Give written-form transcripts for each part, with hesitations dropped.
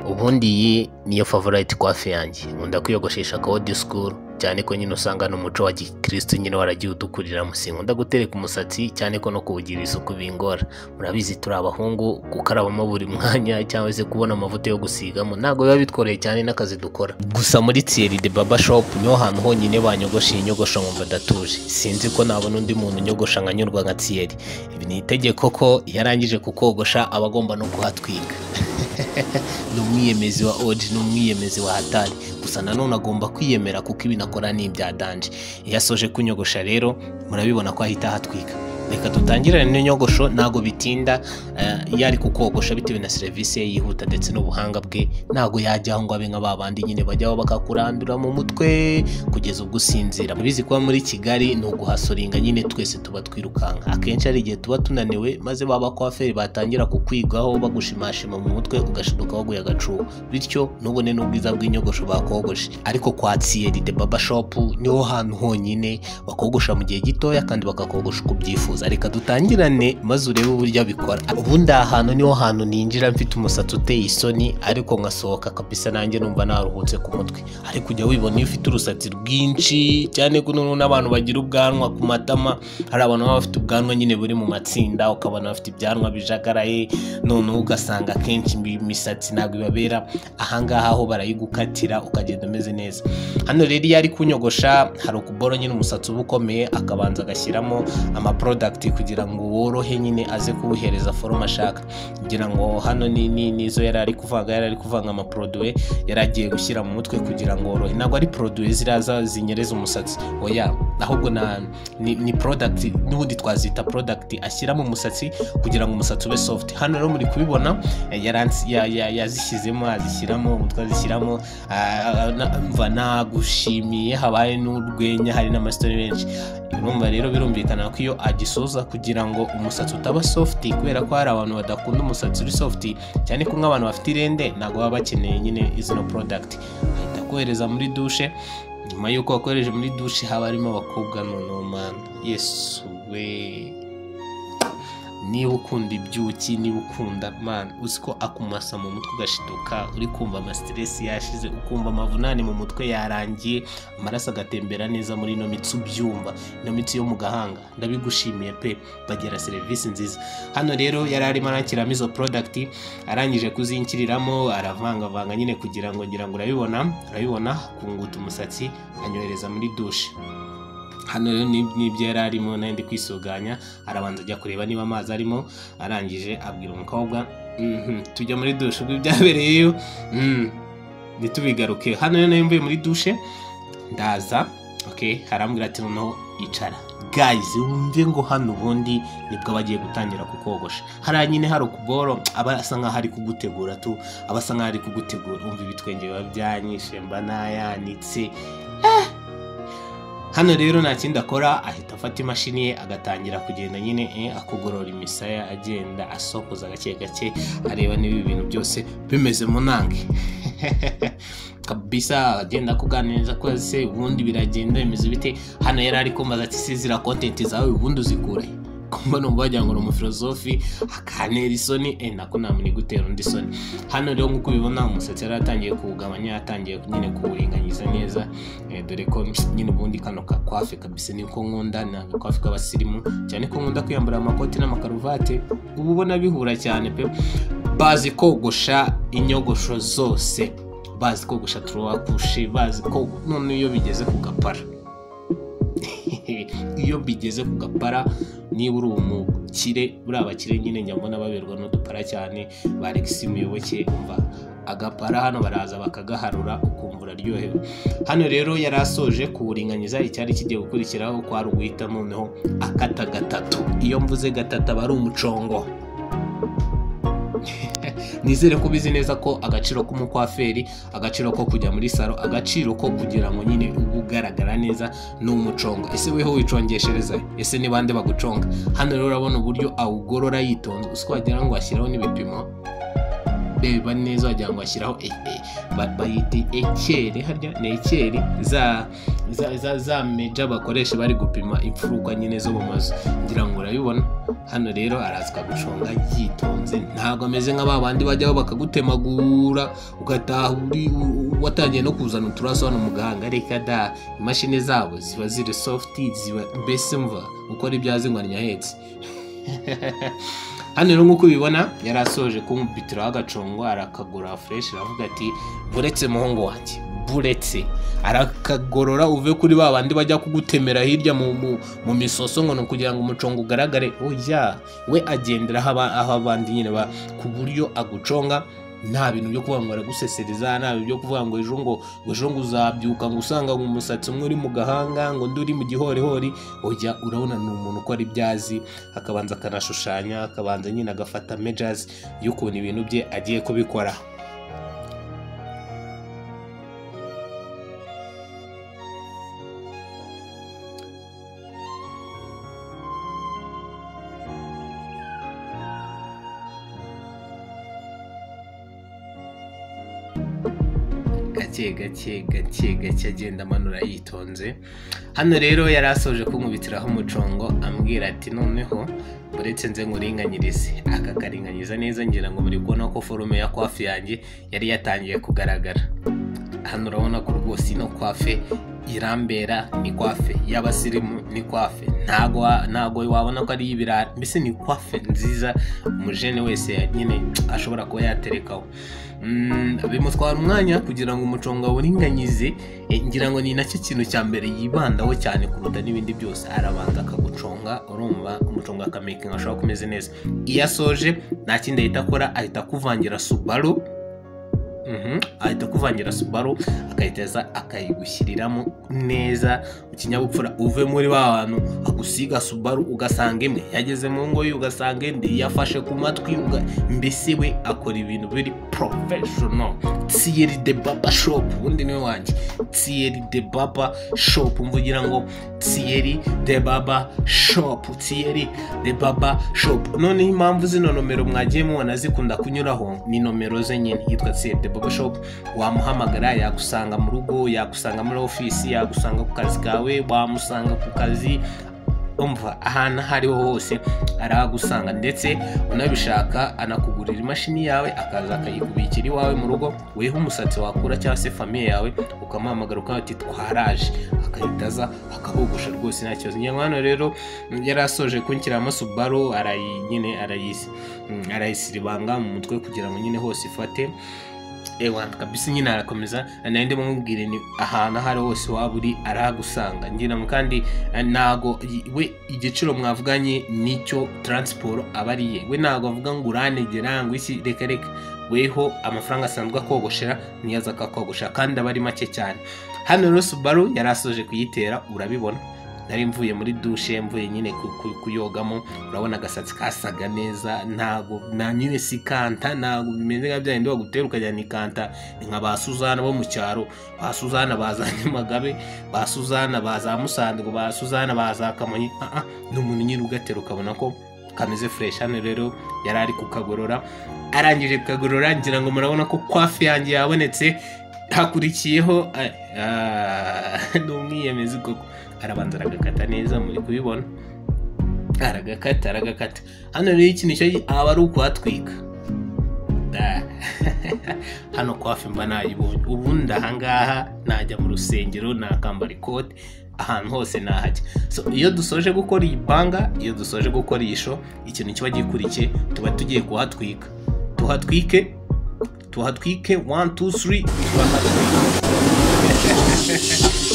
ubundi iyi niyo favorite coiffe yanjye. Nkunda kwiyogoshesha ka old school cyane ko nyine usanga n'umuco wa gikristo nyine waragiye udukuriramo. Sinkunda gutereka umusatsi cyane ko no kuwugira isuku bingora. Murabizi turi abahungu gukarabamo buri mwanya cyangwa se kubona amavuta yo gusigamo ntago biba bitworeye cyane n'akazi dukora. Gusa muri Thierry de Barber Shop niho hantu honyine banyogosha inyogosho nkumva ndatuje. Sinzi ko nabona undi muntu nyogosha nkanyurwa nka Thierry. Ibi ni itegeko ko yarangije kukogosha abagomba no kuhatwika. N'umwiyemezi wa OG n'umwiyemezi wa hatari. Gusa nanone agomba kwiyemera kuko ibintu akora ni ibya danje. Iyo asoje kunyogosha rero murabibona ko ahita hatwika. Reka dutangirane n'inyogosho ntago bitinda. Iyo ari kukogosha bitewe na serivisi ye yihuta ndetse n'ubuhanga bwe ntago yajyaho ngo abe nka babandi nyine bajyaho bakakurandura mu mutwe kugeza ubwo usinzira. Mubizi kuba muri Kigali ni uguhasoringa nyine twese tuba twirukanka. Akenshi ari igihe tuba tunaniwe maze baba coiffeur batangira kukwigaho bagushimashima mu mutwe ugashiduka waguye agacuho. Bityo nubone n'ubwiza bw'inyogosho bakogoshe. Ariko kwa Thierry de Barber Shop niho hantu honyine bakogosha mu gihe gitoya kandi bakakogosha uko ubyifuza. Reka dutangirane maze urebe uburyo abikora. Ubundi ahantu niho hantu ninjira mfite umusatsi uteye isoni ariko nkasohoka kabisa nanjye numva naruhutse ku mutwe. Ariko ujya wibona iyo ufite urusatsi rwinshi cyane ko n'abantu bagira ubwanwa ku matama. Hari abantu baba bafite ubwanwa nyine buri mu matsinda ukabona bafite ibyanwa bijagaraye none ugasanga kenshi imisatsi ntabwo ibabera. Ahangaha aho barayigukatira ukagenda umeze neza. Hano rero iyo ari kunyogosha hari ukuboro nyine umusatsi uba ukomeye akabanza agashyiramo amaproduct kugira ngo worohe nyine aze kubuhereza forma ashaka. Kugira ngo hano nizo yari ari kuvanga amaproduit yaragiye gushyira mu mutwe kugira ngo worohe. Ntabwo ari produit ziraza zinyereza umusatsi oya, ahubwo ni product n'ubundi twazita product ashyira mu musatsi kugira ngo umusatsi ube soft. Hano rero muri kubibona yazishyizemo azishyiramo umutwe azishyiramo. Mva nagushimiye habaye n'urwenya hari n'amastori benshi. Urumva rero birumvikana ko iyo agisoza kugira ngo umusatsi utaba soft kubera ko hari abantu badakunda umusatsi uri soft cyane ko nk'abantu bafite irende ntago baba bakeneye nyine izino product. Ahita kohereza muri douche. Nyuma yuko wakohereje muri douche haba harimo abakobwa man. Yesu we, niba ukunda ibyuki niba ukunda man uziko akumasa mu mutwe ugashiduka uri kumva ama stress yashize ukumva amavunane mu mutwe yarangiye amaraso agatembera neza muri no mitsi ubyumva no mitsi yo mu gahanga. Ndabigushimiye pe bagera service nziza. Hano rero yari arimo arakiramo izo product arangije kuzinkiriramo aravanga nyine kugira ngo ngira ngo urabibona kunguta umusatsi anyohereza muri douche. Hano rero nibyo yari arimo nandi kwisuganya arabanza ajya kureba niba amazi arimo arangije abwira umukobwa tujya muri douche ubwo byabereyeyo nitubigaruke. Hano rero mvuye muri douche ndaza harambwira ati noneho icara. Guys wumve ngo hano ubundi nibwo bagiye gutangira kukogosha. Hari nyine hari ukuboro abasa nka hari kugutegura abasa nka hari kugutegura. Umva ibitwenge biba byanyishe mba nayanitse. Hano rero nta kindi akora ahita afata imashini ye agatangira kugenda nyine akugorora imisaya agenda asokoza gake gake areba niba ibintu byose bimeze mu nange kabisa. Agenda kuganiriza ko se ubundi biragenda bimeze bite. Hano yari ari kumbaza ati sizira content zawe ubundi uzikure kumba numva wagira ngo mu philosophy akanera isoni nako namuni gutera undi soni. Hano rero nkuko ubibona umusatsi yaratangiye kuwugabanya yatangiye nyine kuwuringanyiza neza dore ko nyine ubundi kano ka coiffe kabisa niko nkunda na coiffe k'abasirimu cyane ko nkunda kwiyambara amakoti n'amakaruvate. Ubu ubona bihura cyane pe. Bazi kogosha inyogosho zose, bazi kogosha turuwakushe, bazi ko none iyo bigeze ku gapara iyo bigeze ku gapara niba uri umukire buri abakire nyine nyambona baberwa n'udupara cyane ba Alex Muyoboke. Umva agapara hano baraza bakagaharura ukumva uraryohewe. Hano rero yarasoje kuburinganyiza icyari kigiye gukurikiraho kwa ruguhita noneho akata gatatu. Iyo mvuze gatatu aba ari umucongo. Nizere ko bizi neza ko agaciro k'umukwaferi, agaciro ko kujya muri salo, agaciro ko kugira ngo nyine ubugaragara neza n'umucongo. Ese weho wicongeshereza? Ese ni bande baguconga? Hano rero urabona uburyo awugorora yitonze. Usiko wagira ngo ashyiraho n'ibipimo beba neza wagira ngo ashyiraho bayita ekeri, harya ni ekeri za meja bakoresha bari gupima imfuruka nyine zo mu mazu, ngira ngo urabibona. Hano rero araza guconga yitonze, ntabwo ameze nk'aba bandi bajyaho bakagutemagura ugataha watangiye no kuzana uturaso hano mu gahanga. Reka da, imashini zabo ziba ziri soft, ziba mbese mva ukora ibyazi ngo anyahetse. Hano rero nk'uko ubibona yari asoje kumupitiraho agacongo, arakagura fresh, aravuga ati buretse muhungu wanjye, buretse, arakagorora uve kuri ba bandi bajya kugutemera hirya mu misoso ngo kugira ngo umucongo ugaragare. Oya, we agendera aho abandi nyine ku buryo aguconga nta bintu byo kuvuga ngo aragusesereza, nta bintu byo kuvuga ngo ejo ngo uzabyuka ngo usanga umusatsi umwe uri mu gahanga ngo undi uri mu gihorihori. Oya, urabona ni umuntu ukora ibyazi, akabanza akanashushanya, akabanza nyine agafata measures y'ukuntu ibintu bye agiye kubikora. gake agenda amanura yitonze. Hano rero yari asoje kunkubitiraho umucongo ambwira ati noneho uretse nze nguringanyirize. Akakaringanyiza neza, ngira ngo muri kubona ko forume ya kwafi yanjye yari yatangiye kugaragara. Hano urabona ko rwose ino kwafe irambera, ni kwafe y'abasirimu, ni kwafe ntago wabona ko ari ibirara, mbese ni kwafe nziza umujene wese nyine ashobora kuba yaterekaho. Bimutwara umwanya kugira ngo umucongo uringanyize, ngira ngo ni nacyo kintu cya mbere yibandaho cyane kuruta n'ibindi byose. Arabanza akaguconga, urumva umucongo akamakinga ashobora kumeze neza. Iyo asoje nta kindi ahita akora, ahita kuvangira Subaru, ahita kuvangira Subaru akayiteza akayigushyiriramo neza ikinyabupfura. Uve muri ba bantu agusiga Subaru ugasanga imwe yageze mu ngo ugasanga indi yafashe ku matwi, mbese we akora ibintu biri professional. Thierry the Barber Shop, ubundi niwe wanjye, Thierry the Barber Shop, mvugira ngo Thierry the Barber Shop, Thierry the Barber Shop. None impamvu zino nomero mwagiye mubona zikunda kunyuraho ni nomero ze nyine, yitwa Thierry the Barber Shop. Wamuhamagara yagusanga mu rugo, yagusanga muri office, yagusanga ku kazi kawe, wamusanga ku kazi, umva ahantu hariho hose aragusanga. Ndetse unabishaka anakugurira imashini yawe akaza akayikubikira iwawe mu rugo, weho umusatsi wakura cyangwa se famille yawe ukamuhamagara ukavuga ati twaraje, akahitaza akahogosha rwose nta kibazo. Nyamwana rero yari asoje kunshyiramo Subaru, arayisiribanga mu mutwe kugira ngo nyine hose ifate. Kabisa nyine arakomeza, nari ndimo mubwire ni ahantu hari hose waba uri aragusanga. Ngira ngo kandi nago we igiciro mwavuganye nicyo transport abariye, we nago avuga ngo uranegera ngo iki, reka weho amafaranga asanzwe akogoshera niyaza akakogosha kandi abari make cyane. Hano rero Subaru yari asoje kuyitera, urabibona nari mvuye muri douche, mvuye nyine kuyogamo, urabona agasatsi kasaga neza, ntago na nyine sikanta, ntago bimeze nka byandi bagutera ukajyana ikanta. Ni nka ba Suzana bo mu cyaro, ba Suzana bazanye Magabe, ba Suzana baza Musango, ba Suzana baza Kamonyi. Ni umuntu nyine ugatera ukabona ko kameze fresh. Hano rero yari ari kukagorora, arangije kukagorora, ngira ngo murabona ko kwafi yanjye yabonetse. Hakurikiyeho n'umwiyemezi koko, arabanza aragakata neza, muri kubibona aragakata. Hano rero ikintu cyo aba ari ukuhatwika. Hano kwafi mba nayibonye, ubundi ahangaha najya mu rusengero nakambara ikote, ahantu hose nahajya. So iyo dusoje gukora iyi banga, iyo dusoje gukora iyi show, ikintu kiba gikurikiye tuba tugiye kuhatwika. Tuhatwike 1 2 3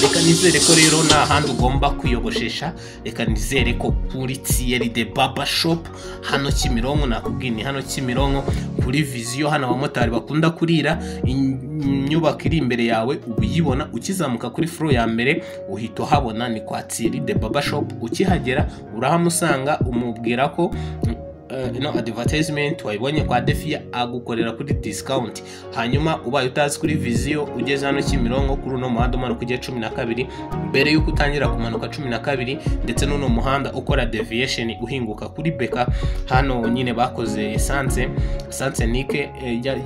Reka nizere ko rero nta handi ugomba kuyogoshesha, reka nizere ko kuri Thierry the Barber Shop hano Kimironko, nakubwiye ni hano Kimironko kuri Vision, hano abamotari bakunda kurira. Inyubako iri imbere yawe ubuyibona, ukizamuka kuri floor ya mbere uhita habona ni kwa Thierry the Barber Shop. Ukihagera urahamusanga, umubwira ko advertisement wayibonye kwa Defia agukorera kuri discount. Hanyuma ubaye utazi kuri Vision ugeze hano Kimironko kuri uno muhanda umanuka ujya 12 mbere yuko utangira kumanuka 12 ndetse n'uno muhanda ukora deviation uhinguka kuri Beka, hano nyine bakoze essence nike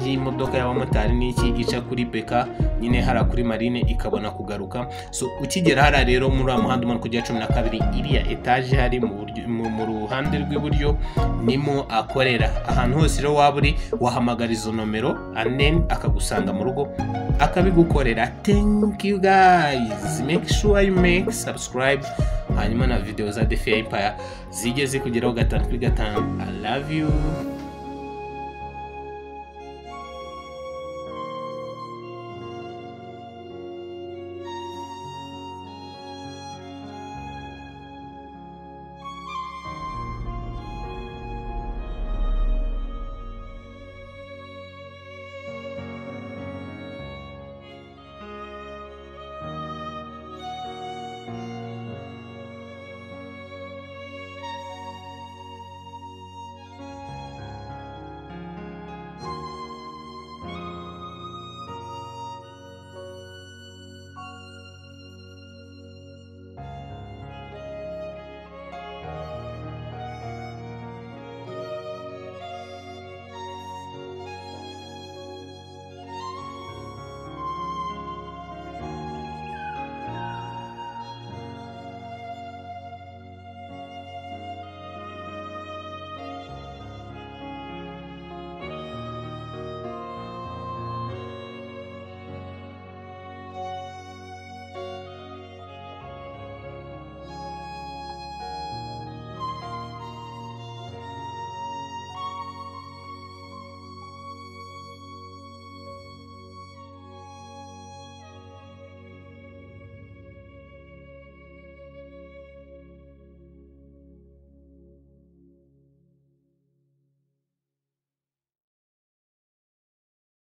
y'imodoka y'abamotari n'iki ica kuri Beka nyine hara kuri Marine ikabona kugaruka. So ukigera hara rero muri muhanda umanuka ujya 12 iriya etage hari mu ruhande rw'iburyo nimo akorera. Ahantu hose rero waburi wahamagara izo nomero and akagusanga mu rugo akabigukorera. Thank you guys, make sure you make subscribe, hanyuma na video za Defia Empire zigeze kugeraho 5 kuri 5. I love you.